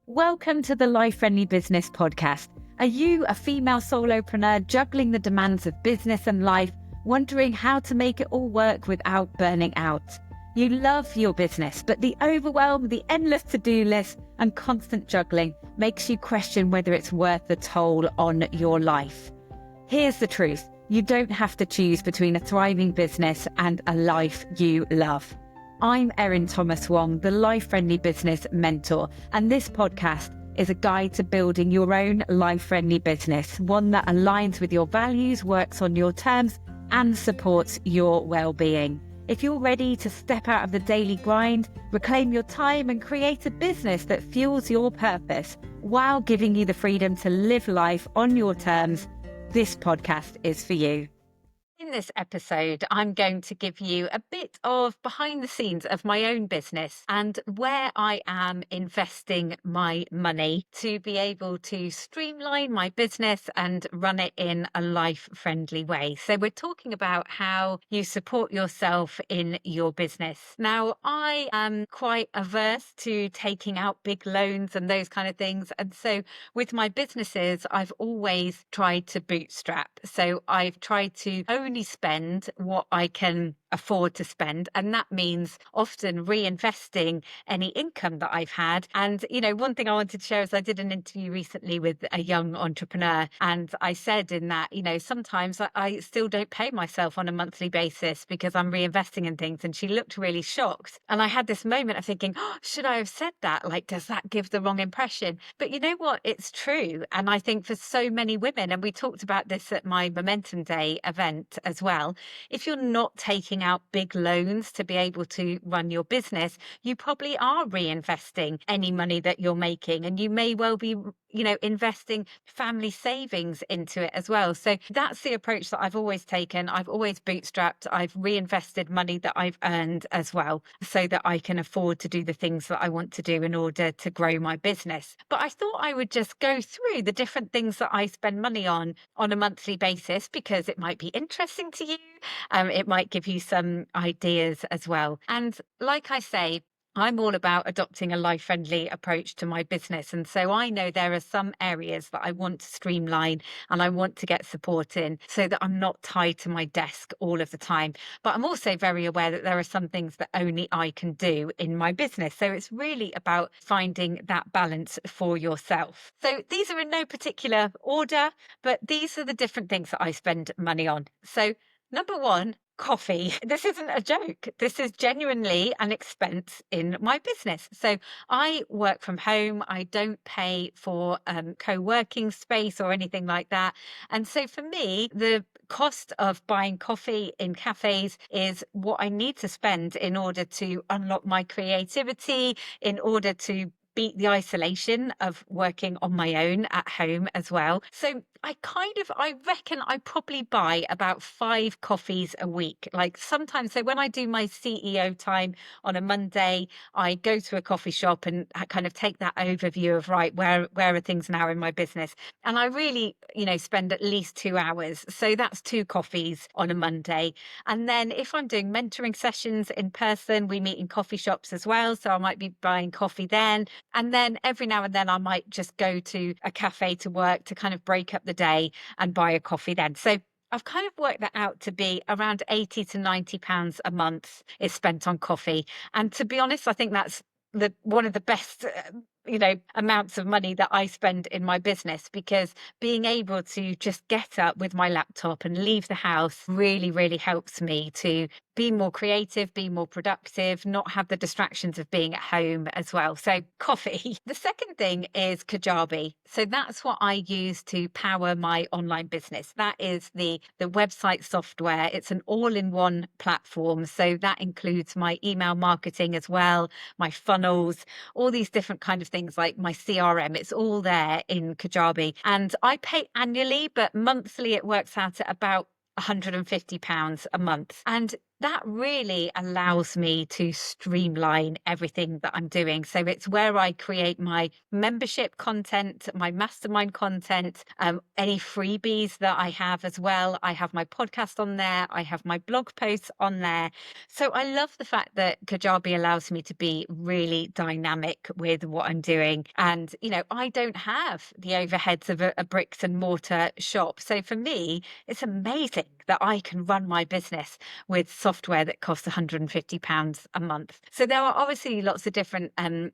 Welcome to the Life Friendly Business Podcast. Are you a female solopreneur juggling the demands of business and life, wondering how to make it all work without burning out? You love your business, but the overwhelm, the endless to-do list, and constant juggling makes you question whether it's worth the toll on your life. Here's the truth. You don't have to choose between a thriving business and a life you love. I'm Erin Thomas Wong, the Life Friendly Business Mentor, and this podcast is a guide to building your own life-friendly business, one that aligns with your values, works on your terms, and supports your well-being. If you're ready to step out of the daily grind, reclaim your time, and create a business that fuels your purpose while giving you the freedom to live life on your terms, this podcast is for you. In this episode, I'm going to give you a bit of behind the scenes of my own business and where I am investing my money to be able to streamline my business and run it in a life-friendly way. So we're talking about how you support yourself in your business. Now, I am quite averse to taking out big loans and those kind of things. And so with my businesses, I've always tried to bootstrap. So I've tried to only spend what I can afford to spend. And that means often reinvesting any income that I've had. And, one thing I wanted to share is I did an interview recently with a young entrepreneur. And I said in that, sometimes I still don't pay myself on a monthly basis because I'm reinvesting in things. And she looked really shocked. And I had this moment of thinking, should I have said that? Like, does that give the wrong impression? But you know what? It's true. And I think for so many women, and we talked about this at my Momentum Day event as well, if you're not taking out big loans to be able to run your business, you probably are reinvesting any money that you're making, and you may well be investing family savings into it as well. So that's the approach that I've always taken. I've always bootstrapped. I've reinvested money that I've earned as well, so that I can afford to do the things that I want to do in order to grow my business. But I thought I would just go through the different things that I spend money on a monthly basis, because it might be interesting to you. It might give you some ideas as well. And like I say, I'm all about adopting a life-friendly approach to my business. And so I know there are some areas that I want to streamline and I want to get support in so that I'm not tied to my desk all of the time. But I'm also very aware that there are some things that only I can do in my business. So it's really about finding that balance for yourself. So these are in no particular order, but these are the different things that I spend money on. So number one, coffee. This isn't a joke. This is genuinely an expense in my business. So I work from home. I don't pay for co-working space or anything like that. And so for me, the cost of buying coffee in cafes is what I need to spend in order to unlock my creativity, in order to beat the isolation of working on my own at home as well. So I reckon I probably buy about 5 coffees a week. Like sometimes, so when I do my CEO time on a Monday, I go to a coffee shop and kind of take that overview of, right, where are things now in my business? And I really, spend at least 2 hours. So that's 2 coffees on a Monday. And then if I'm doing mentoring sessions in person, we meet in coffee shops as well. So I might be buying coffee then. And then every now and then I might just go to a cafe to work to kind of break up the day and buy a coffee then. So I've kind of worked that out to be around 80 to 90 pounds a month is spent on coffee. And to be honest, I think that's one of the best amounts of money that I spend in my business, because being able to just get up with my laptop and leave the house really, really helps me to be more creative, be more productive, not have the distractions of being at home as well. So coffee. The second thing is Kajabi. So that's what I use to power my online business. That is the website software. It's an all-in-one platform. So that includes my email marketing as well, my funnels, all these different kind of things like my CRM. It's all there in Kajabi. And I pay annually, but monthly it works out at about £150 a month. And that really allows me to streamline everything that I'm doing. So it's where I create my membership content, my mastermind content, any freebies that I have as well. I have my podcast on there. I have my blog posts on there. So I love the fact that Kajabi allows me to be really dynamic with what I'm doing. And, I don't have the overheads of a bricks and mortar shop. So for me, it's amazing that I can run my business with software that costs £150 a month. So there are obviously lots of different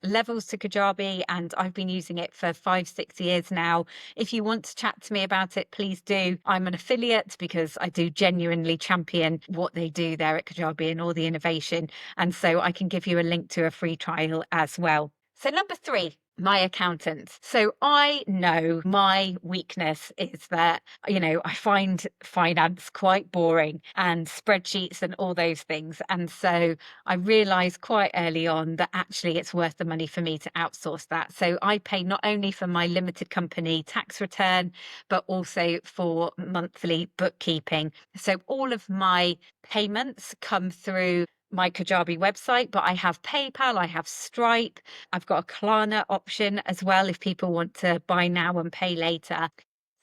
levels to Kajabi, and I've been using it for 5-6 years now. If you want to chat to me about it, please do. I'm an affiliate because I do genuinely champion what they do there at Kajabi and all the innovation. And so I can give you a link to a free trial as well. So number 3, my accountant. So I know my weakness is that, I find finance quite boring and spreadsheets and all those things. And so I realized quite early on that actually it's worth the money for me to outsource that. So I pay not only for my limited company tax return, but also for monthly bookkeeping. So all of my payments come through my Kajabi website, but I have PayPal, I have Stripe, I've got a Klarna option as well if people want to buy now and pay later.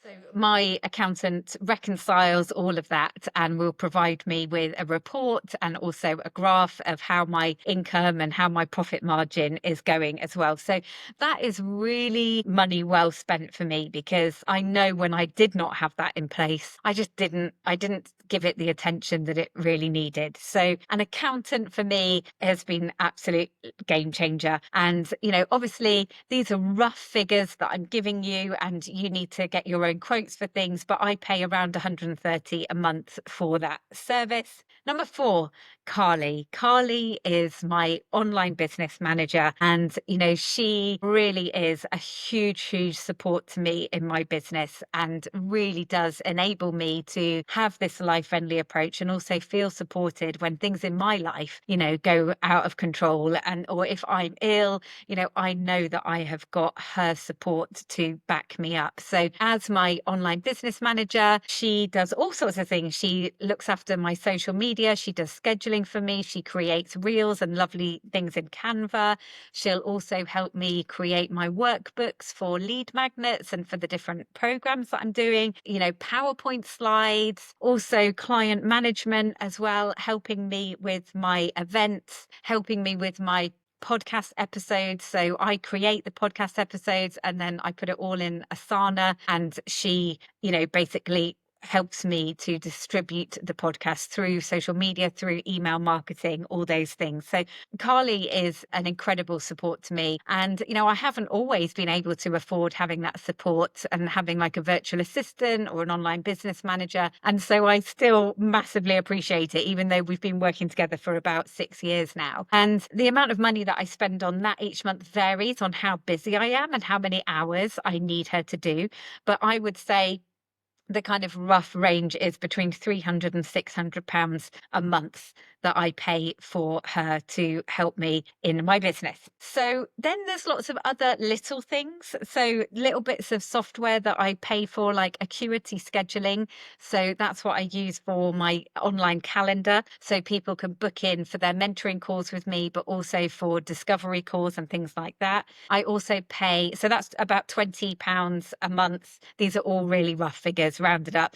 So my accountant reconciles all of that and will provide me with a report and also a graph of how my income and how my profit margin is going as well. So that is really money well spent for me, because I know when I did not have that in place, I didn't give it the attention that it really needed. So an accountant for me has been absolute game changer. And, obviously these are rough figures that I'm giving you, and you need to get your own quotes for things, but I pay around 130 a month for that service. Number 4, Carly. Carly is my online business manager, and she really is a huge support to me in my business, and really does enable me to have this life-friendly approach and also feel supported when things in my life go out of control, or if I'm ill, I know that I have got her support to back me up. So as my online business manager, she does all sorts of things. She looks after my social media, she does scheduling for me, she creates reels and lovely things in Canva. She'll also help me create my workbooks for lead magnets and for the different programs that I'm doing, PowerPoint slides, also client management as well, helping me with my events, helping me with my podcast episodes. So I create the podcast episodes and then I put it all in Asana, and she, basically helps me to distribute the podcast through social media, through email marketing, all those things. So Carly is an incredible support to me. And, I haven't always been able to afford having that support and having like a virtual assistant or an online business manager. And so I still massively appreciate it, even though we've been working together for about 6 years now. And the amount of money that I spend on that each month varies on how busy I am and how many hours I need her to do. But I would say the kind of rough range is between £300 and £600 a month that I pay for her to help me in my business. So then there's lots of other little things. So little bits of software that I pay for, like Acuity scheduling. So that's what I use for my online calendar. So people can book in for their mentoring calls with me, but also for discovery calls and things like that. I also pay, so that's about £20 a month. These are all really rough figures, rounded up.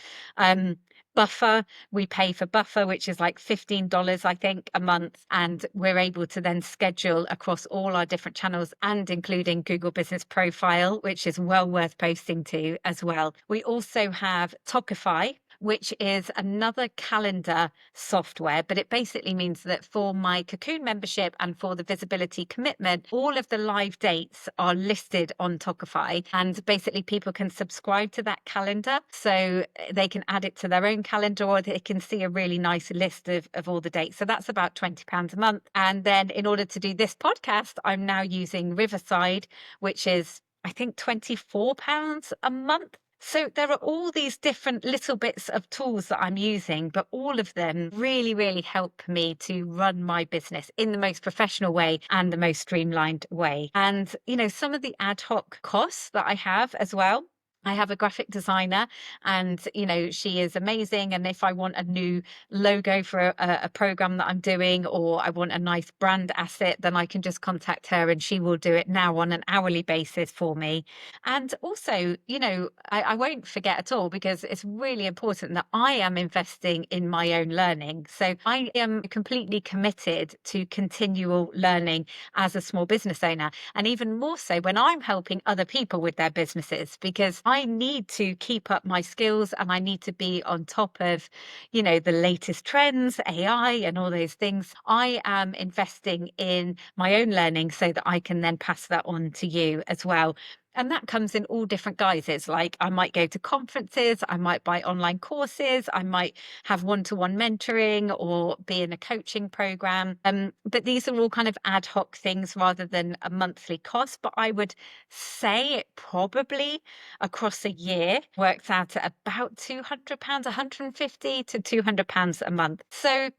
Buffer, we pay for Buffer, which is like $15, I think, a month. And we're able to then schedule across all our different channels, and including Google Business Profile, which is well worth posting to as well. We also have Talkify, which is another calendar software, but it basically means that for my Cocoon membership and for the visibility commitment, all of the live dates are listed on Talkify, and basically people can subscribe to that calendar, so they can add it to their own calendar, or they can see a really nice list of all the dates. So that's about £20 a month. And then in order to do this podcast, I'm now using Riverside, which is I think £24 a month. So there are all these different little bits of tools that I'm using, but all of them really help me to run my business in the most professional way and the most streamlined way. And, some of the ad hoc costs that I have as well, I have a graphic designer and, she is amazing. And if I want a new logo for a program that I'm doing, or I want a nice brand asset, then I can just contact her and she will do it now on an hourly basis for me. And also, I won't forget at all, because it's really important that I am investing in my own learning. So I am completely committed to continual learning as a small business owner, and even more so when I'm helping other people with their businesses, because I need to keep up my skills and I need to be on top of, the latest trends, AI and all those things. I am investing in my own learning so that I can then pass that on to you as well. And that comes in all different guises. Like, I might go to conferences, I might buy online courses, I might have one-to-one mentoring or be in a coaching program. But these are all kind of ad hoc things rather than a monthly cost. But I would say it probably across a year works out at about £200, 150 to £200 a month. So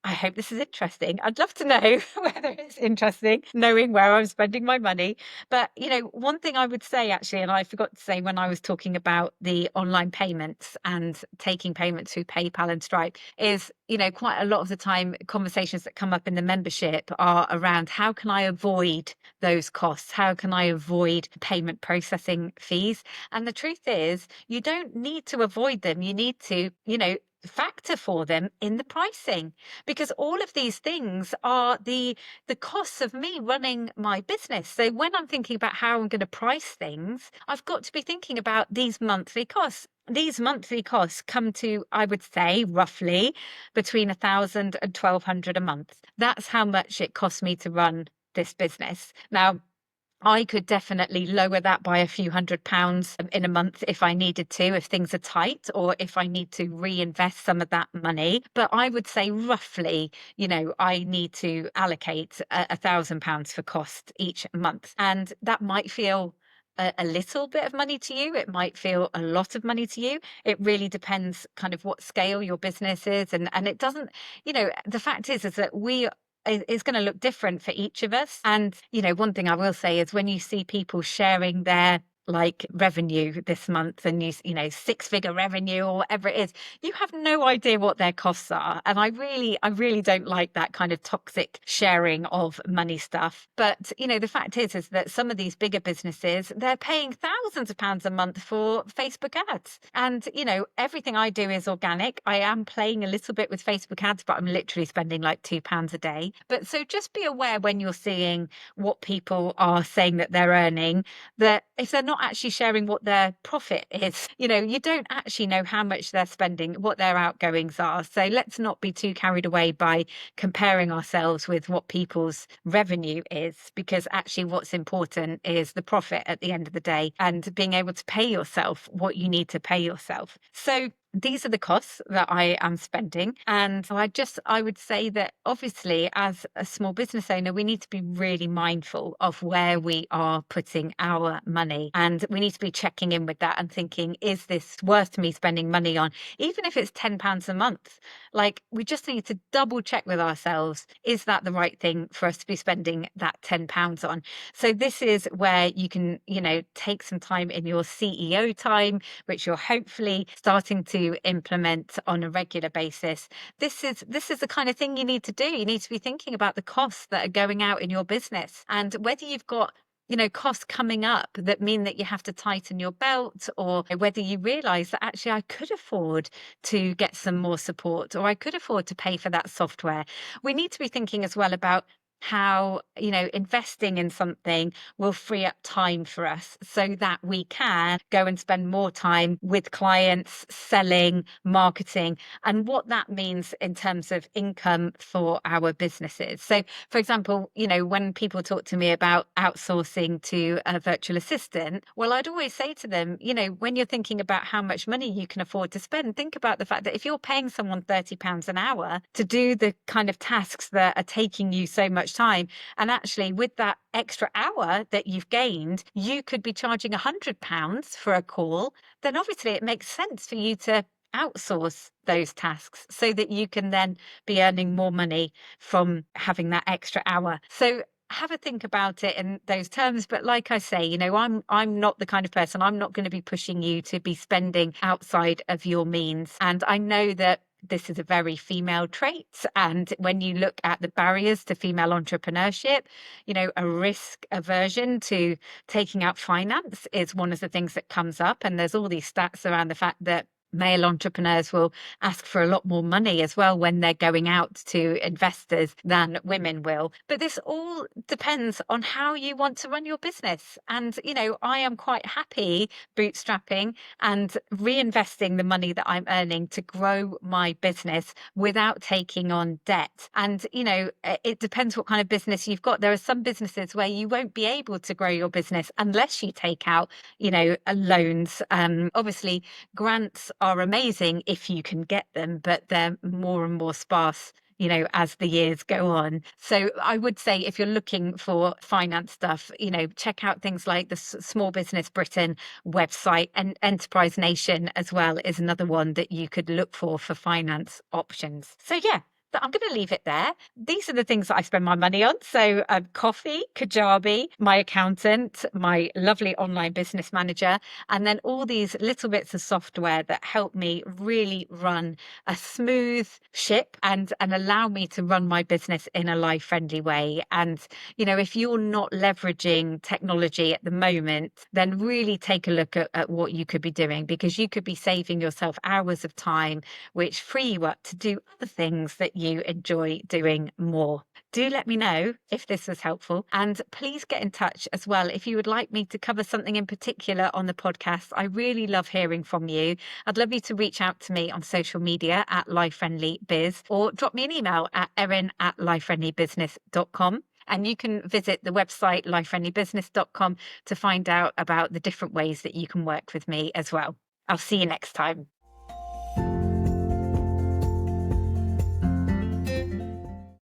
I hope this is interesting. I'd love to know whether it's interesting, knowing where I'm spending my money. But, one thing I would say actually, and I forgot to say when I was talking about the online payments and taking payments through PayPal and Stripe, is, quite a lot of the time conversations that come up in the membership are around, how can I avoid those costs? How can I avoid payment processing fees? And the truth is, you don't need to avoid them. You need to, factor for them in the pricing, because all of these things are the costs of me running my business. So when I'm thinking about how I'm going to price things, I've got to be thinking about these monthly costs. These monthly costs come to, I would say, roughly between 1,000 and 1,200 a month. That's how much it costs me to run this business. Now, I could definitely lower that by a few £100s in a month if I needed to, if things are tight, or if I need to reinvest some of that money. But I would say roughly, I need to allocate £1,000 for cost each month. And that might feel a little bit of money to you. It might feel a lot of money to you. It really depends kind of what scale your business is. And it doesn't, the fact is that it's going to look different for each of us. And, one thing I will say is, when you see people sharing their revenue this month, and six-figure revenue or whatever it is, you have no idea what their costs are. And I really don't like that kind of toxic sharing of money stuff. But the fact is that some of these bigger businesses, they're paying thousands of pounds a month for Facebook ads. And everything I do is organic. I am playing a little bit with Facebook ads, but I'm literally spending like £2 a day. But so just be aware, when you're seeing what people are saying that they're earning, that if they're not actually sharing what their profit is, you don't actually know how much they're spending, what their outgoings are. So let's not be too carried away by comparing ourselves with what people's revenue is, because actually what's important is the profit at the end of the day, and being able to pay yourself what you need to pay yourself. So these are the costs that I am spending. And I would say that obviously, as a small business owner, we need to be really mindful of where we are putting our money. And we need to be checking in with that and thinking, is this worth me spending money on? Even if it's £10 a month, we just need to double check with ourselves. Is that the right thing for us to be spending that £10 on? So this is where you can, take some time in your CEO time, which you're hopefully starting to implement on a regular basis. This is the kind of thing you need to do. You need to be thinking about the costs that are going out in your business, and whether you've got costs coming up that mean that you have to tighten your belt, or whether you realize that actually I could afford to get some more support, or I could afford to pay for that software. We need to be thinking as well about how, investing in something will free up time for us so that we can go and spend more time with clients, selling, marketing, and what that means in terms of income for our businesses. So, for example, when people talk to me about outsourcing to a virtual assistant, well, I'd always say to them, when you're thinking about how much money you can afford to spend, think about the fact that if you're paying someone £30 an hour to do the kind of tasks that are taking you so much time, and actually with that extra hour that you've gained, you could be charging £100 for a call, then obviously it makes sense for you to outsource those tasks so that you can then be earning more money from having that extra hour. So have a think about it in those terms. But like I say, I'm not the kind of person, I'm not going to be pushing you to be spending outside of your means. And I know that this is a very female trait. And when you look at the barriers to female entrepreneurship, a risk aversion to taking out finance is one of the things that comes up. And there's all these stats around the fact that male entrepreneurs will ask for a lot more money as well when they're going out to investors than women will. But this all depends on how you want to run your business. And, I am quite happy bootstrapping and reinvesting the money that I'm earning to grow my business without taking on debt. And, it depends what kind of business you've got. There are some businesses where you won't be able to grow your business unless you take out, loans. Obviously, grants are amazing if you can get them, but they're more and more sparse as the years go on. So I would say if you're looking for finance stuff, check out things like the Small Business Britain website, and Enterprise Nation as well is another one that you could look for finance options. So yeah, I'm going to leave it there. These are the things that I spend my money on. So coffee, Kajabi, my accountant, my lovely online business manager, and then all these little bits of software that help me really run a smooth ship and allow me to run my business in a life-friendly way. And, if you're not leveraging technology at the moment, then really take a look at what you could be doing, because you could be saving yourself hours of time, which free you up to do other things that you enjoy doing more. Do let me know if this was helpful, and please get in touch as well if you would like me to cover something in particular on the podcast. I really love hearing from you. I'd love you to reach out to me on social media at LifeFriendlyBiz, or drop me an email at erin@lifefriendlybusiness.com. And you can visit the website lifefriendlybusiness.com to find out about the different ways that you can work with me as well. I'll see you next time.